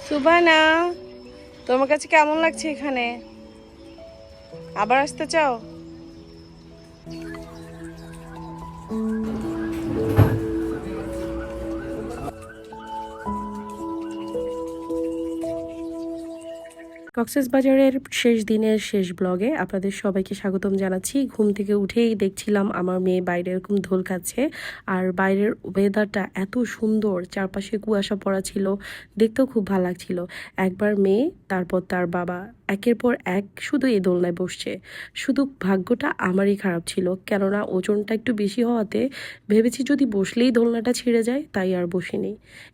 সুবানা, তোমার কাছে কেমন লাগছে এখানে? আবার আসতে চাও? কক্সবাজারের শেষ দিনের শেষ ব্লগে আপনাদের সবাইকে স্বাগতম জানাচ্ছি। ঘুম থেকে উঠেই দেখছিলাম আমার মেয়ে বাইরে এরকম দোল খাচ্ছে, আর বাইরের ওয়েদারটা এত সুন্দর, চারপাশে কুয়াশা পড়া ছিল, দেখতেও খুব ভালো লাগছিল। একবার মেয়ে, তারপর তার বাবা একের পর এক শুধু এই দোলনায় বসছে। শুধু ভাগ্যটা আমারই খারাপ ছিল, কেননা ওজনটা একটু বেশি হওয়াতে ভেবেছি যদি বসলেই দোলনাটা ছিঁড়ে যায়, তাই আর বসিনি।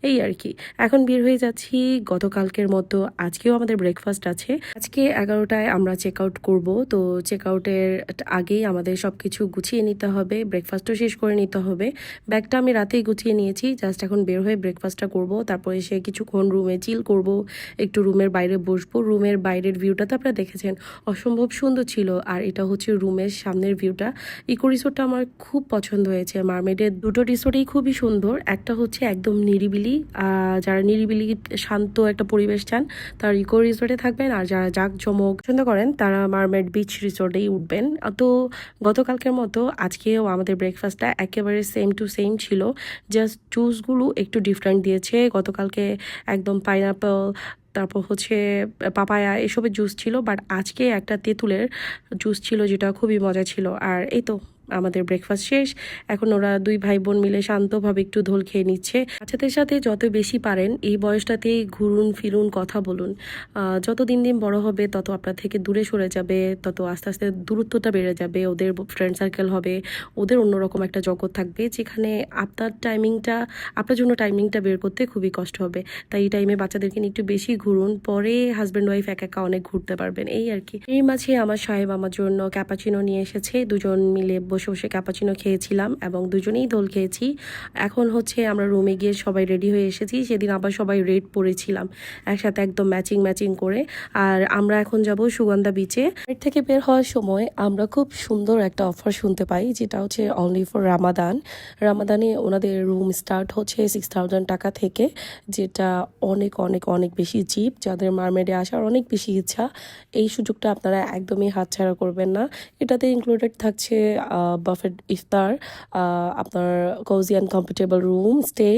এই আর কি। এখন বের হয়ে যাচ্ছি গতকালকের মতো। আজকেও আমাদের ব্রেকফাস্ট আছে। আজকে 11টায় আমরা চেক আউট করবো, তো চেক আউটের আগেই আমাদের সবকিছু গুছিয়ে নিতে হবে, ব্রেকফাস্টও শেষ করে নিতে হবে। ব্যাগটা আমি রাতেই গুছিয়ে নিয়েছি, জাস্ট এখন বের হয়ে ব্রেকফাস্টটা করব, তারপরে এসে কিছুক্ষণ রুমে চিল করব, একটু রুমের বাইরে বসবো। রুমের বাইরের ভিউটা তো আপনারা দেখেছেন, অসম্ভব সুন্দর ছিল। আর এটা হচ্ছে রুমের সামনের ভিউটা। ইকো রিসোর্টটা আমার খুব পছন্দ হয়েছে। মারমেডের দুটো রিসোর্টেই খুবই সুন্দর। একটা হচ্ছে একদম নিরিবিলি, যারা নিরিবিলি শান্ত একটা পরিবেশ চান তারা ইকো রিসোর্টে থাকবেন, আর যারা জাঁকজমক পছন্দ করেন তারা মারমেড বিচ রিসোর্টেই উঠবেন। তো গতকালকের মতো আজকেও আমাদের ব্রেকফাস্টটা একেবারে সেম টু সেম ছিল, জাস্ট জুসগুলো একটু ডিফারেন্ট দিয়েছে। গতকালকে একদম পাইনাপেল, তারপর হচ্ছে পাপায়া, এসবের জুস ছিল, বাট আজকে একটা তেঁতুলের জুস ছিল যেটা খুবই মজা ছিল। আর এই তো আমাদের ব্রেকফাস্ট শেষ। এখন ওরা দুই ভাই বোন মিলে শান্তভাবে একটু দোল খেয়ে নিচ্ছে। বাচ্চাদের সাথে যত বেশি পারেন এই বয়সটাতেই ঘুরুন ফিরুন, কথা বলুন। যত দিন দিন বড় হবে তত আপনার থেকে দূরে সরে যাবে, তত আস্তে আস্তে দূরত্বটা বেড়ে যাবে, ওদের ফ্রেন্ড সার্কেল হবে, ওদের অন্যরকম একটা জগৎ থাকবে যেখানে আপনার জন্য টাইমিংটা বের করতে খুবই কষ্ট হবে। তাই এই টাইমে বাচ্চাদেরকে নিয়ে একটু বেশি ঘুরুন, পরে হাজব্যান্ড ওয়াইফ একা একা অনেক ঘুরতে পারবেন। এই আর কি। এই মাঝে আমার সাহেব আমার জন্য ক্যাপাচিনো নিয়ে এসেছে, দুজন মিলে বসে বসে ক্যাপাচিনো খেয়েছিলাম এবং দুজনেই দোল খেয়েছি। এখন হচ্ছে আমরা রুমে গিয়ে সবাই রেডি হয়ে এসেছি। সেদিন আবার সবাই রেড পরেছিলাম একসাথে, একদম ম্যাচিং ম্যাচিং করে। আর আমরা এখন যাব সুগন্ধা বিচে। এর থেকে বের হওয়ার সময় আমরা খুব সুন্দর একটা অফার শুনতে পাই, যেটা হচ্ছে অনলি ফর রামাদানে ওনাদের রুম স্টার্ট হচ্ছে 6,000 টাকা থেকে, যেটা অনেক অনেক অনেক বেশি চিপ। যাদের মারমেডে আসার অনেক বেশি ইচ্ছা, এই সুযোগটা আপনারা একদমই হাতছাড়া করবেন না। এটাতে ইনক্লুডেড থাকছে বাফেট ইফতার, আপনার cozy and comfortable room stay,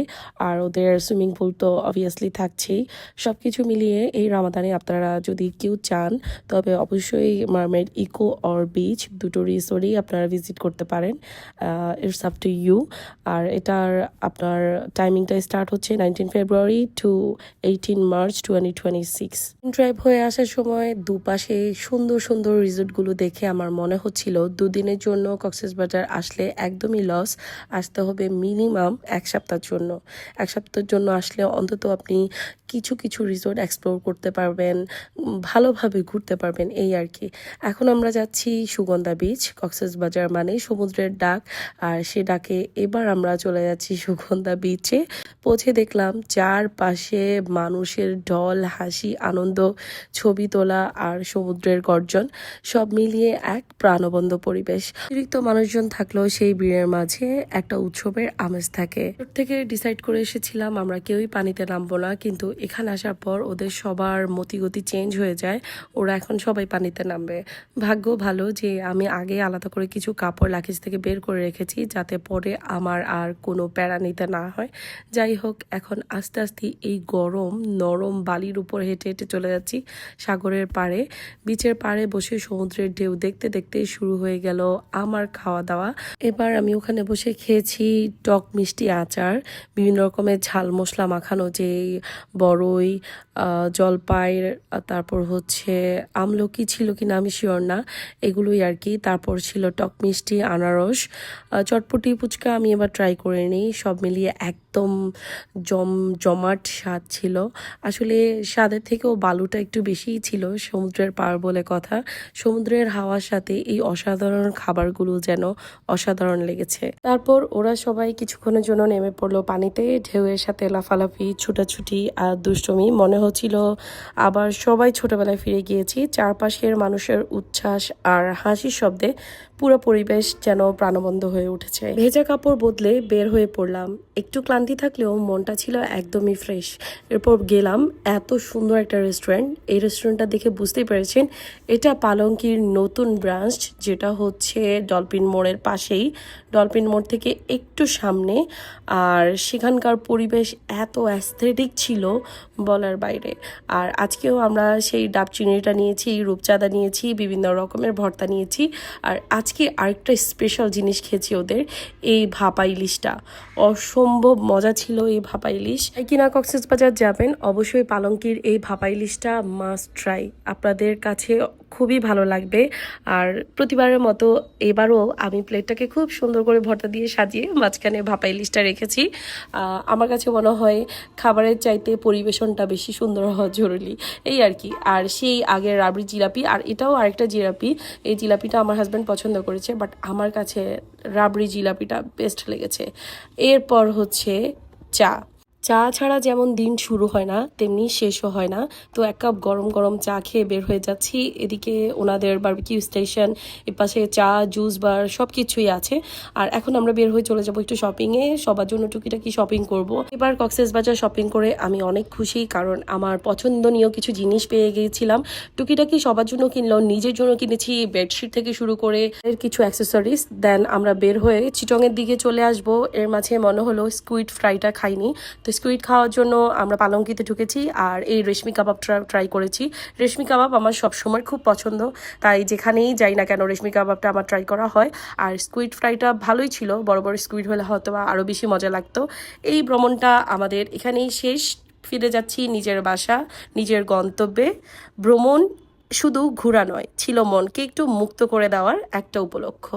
আর ওদের সুইমিং পুল তো অবভিয়াসলি থাকছেই। সব কিছু মিলিয়ে এই রামাদানে আপনারা যদি কেউ চান তবে অবশ্যই মারমেড ইকো অর বিচ দুটো রিসোর্টই আপনারা ভিজিট করতে পারেন। It's up to you. আর এটার আপনার টাইমিংটা স্টার্ট হচ্ছে 19 ফেব্রুয়ারি টু 18 মার্চ 2026। ড্রাইভ হয়ে আসার সময় দুপাশে সুন্দর সুন্দর রিসোর্টগুলো দেখে আমার মনে হচ্ছিল দুদিনের জন্য কক্সবাজার আসলে একদমই লস, আসতে হবে মিনিমাম এক সপ্তাহের জন্য। এক সপ্তাহের জন্য আসলে অন্তত আপনি কিছু কিছু রিসোর্ট এক্সপ্লোর করতে পারবেন, ভালোভাবে ঘুরতে পারবেন। এই আর কি। এখন আমরা যাচ্ছি সুগন্ধা বিচ। কক্সবাজার মানে সমুদ্রের ডাক, আর সে ডাকে এবার আমরা চলে যাচ্ছি সুগন্ধা বিচে। পৌঁছে দেখলাম চারপাশে মানুষের ঢল, হাসি, আনন্দ, ছবি তোলা আর সমুদ্রের গর্জন, সব মিলিয়ে এক প্রাণবন্ত পরিবেশ। অতিরিক্ত মানুষজন থাকলেও সেই ভিড়ের মাঝে একটা উৎসবের আমেজ থাকে। ওর থেকে ডিসাইড করে এসেছিলাম আমরা কেউই পানিতে নামবো না, কিন্তু এখানে আসার পর ওদের সবার মতিগতি চেঞ্জ হয়ে যায়, ওরা এখন সবাই পানিতে নামবে। ভাগ্য ভালো যে আমি আগে আলাদা করে কিছু কাপড় লাগেজ থেকে বের করে রেখেছি, যাতে পরে আমার আর কোনো প্যারা নিতে না হয়। যাই হোক, এখন আস্তে আস্তে এই গরম নরম বালির উপর হেঁটে হেঁটে চলে যাচ্ছি সাগরের পাড়ে। বিচের পাড়ে বসে সমুদ্রের ঢেউ দেখতে দেখতে শুরু হয়ে গেল আমার খাওয়া দাওয়া। এবার আমি ওখানে বসে খেয়েছি টক মিষ্টি আচার, বিভিন্ন রকমের ঝাল মশলা মাখানো, যে বড়ই, জলপাই, তারপর হচ্ছে আমলকি ছিল কিনা আমি শিওর না, এগুলোই আর কি। তারপর ছিল টক মিষ্টি, আনারস, চটপটি, ফুচকা আমি এবার ট্রাই করে নিই। সব মিলিয়ে একদম জমাট স্বাদ ছিল। আসলে স্বাদের থেকেও বালুটা একটু বেশিই ছিল, সমুদ্রের পাড় বলে কথা। সমুদ্রের হাওয়ার সাথে এই অসাধারণ খাবারগুলো যেন অসাধারণ লেগেছে। তারপর ওরা সবাই কিছুক্ষণের জন্য নেমে পড়লো পানিতে, ঢেউয়ের সাথে লাফালাফি, ছুটাছুটি আর দুষ্টুমি। মনে হচ্ছিল আবার সবাই ছোটবেলায় ফিরে গিয়েছি। চারপাশের মানুষের উচ্ছ্বাস আর হাসির শব্দে পুরো পরিবেশ যেন প্রাণবন্ত হয়ে উঠেছে। ভেজা কাপড় বদলে বের হয়ে পড়লাম। একটু ক্লান্ত ক্লান্তি থাকলেও মনটা ছিল একদমই ফ্রেশ। এরপর গেলাম এত সুন্দর একটা রেস্টুরেন্ট। এই রেস্টুরেন্টটা দেখে বুঝতেই পেরেছেন এটা পালঙ্কির নতুন ব্রাঞ্চ, যেটা হচ্ছে ডলফিন মোড়ের পাশেই, ডলফিন মোড় থেকে একটু সামনে। আর সেখানকার পরিবেশ এত অ্যাস্থেটিক ছিল বলার বাইরে। আর আজকেও আমরা সেই ডাব চিংড়িটা নিয়েছি, রূপচাঁদা নিয়েছি, বিভিন্ন রকমের ভর্তা নিয়েছি। আর আজকে আরেকটা স্পেশাল জিনিস খেয়েছি ওদের, এই ভাপা ইলিশটা। অসম্ভব মজা ছিল এই ভাপা ইলিশ। কিনা কক্সবাজার যাবেন অবশ্যই পালঙ্কির এই ভাপা ইলিশটা মাস্ট ট্রাই, আপনাদের কাছে খুবই ভালো লাগবে। আর প্রতিবারের মতো এবারও আমি প্লেটটাকে খুব সুন্দর করে ভর্তা দিয়ে সাজিয়ে মাঝখানে ভাপা ইলিশটা রেখেছি। আমার কাছে মনে হয় খাবারের চাইতে পরিবেশনটা বেশি সুন্দর হওয়া জরুরি, এই আর কি। আর সেই আগের রাবড়ি জিলাপি, আর এটাও আরেকটা জিলাপি। এই জিলাপিটা আমার হাজব্যান্ড পছন্দ করেছে, বাট আমার কাছে রাবড়ি জিলাপিটা বেস্ট লেগেছে। এরপর হচ্ছে চা। চা ছাড়া যেমন দিন শুরু হয় না তেমনি শেষও হয় না। তো এক কাপ গরম গরম চা খেয়ে বের হয়ে যাচ্ছি। এদিকে ওনাদের বারবিকিউ স্টেশন, এপাশে চা, জুস বার সব কিছুই আছে। আর এখন আমরা বের হয়ে চলে যাবো একটু শপিংয়ে, সবার জন্য টুকিটাকি শপিং করব। এবার কক্সবাজার শপিং করে আমি অনেক খুশি, কারণ আমার পছন্দনীয় কিছু জিনিস পেয়ে গিয়েছিলাম। টুকিটাকি সবার জন্য কিনলাম, নিজের জন্য কিনেছি বেডশিট থেকে শুরু করে এর কিছু অ্যাক্সেসরিজ। দেন আমরা বের হয়ে চিটংয়ের দিকে চলে আসব। এর মাঝে মনে হলো স্কুইড ফ্রাইটা খাইনি, তো স্কুইড খাওয়ার জন্য আমরা পালঙ্কিতে ঢুকেছি। আর এই রেশমি কাবাবটা ট্রাই করেছি। রেশমি কাবাব আমার সবসময় খুব পছন্দ, তাই যেখানেই যাই না কেন রেশমি কাবাবটা আমার ট্রাই করা হয়। আর স্কুইড ফ্রাইটা ভালোই ছিল, বড় বড় স্কুইড হলে হয়তো আরও বেশি মজা লাগতো। এই ভ্রমণটা আমাদের এখানেই শেষ। ফিরে যাচ্ছি নিজের বাসা, নিজের গন্তব্যে। ভ্রমণ শুধু ঘোরা নয়, ছিল মনকে একটু মুক্ত করে দেওয়ার একটা উপলক্ষ।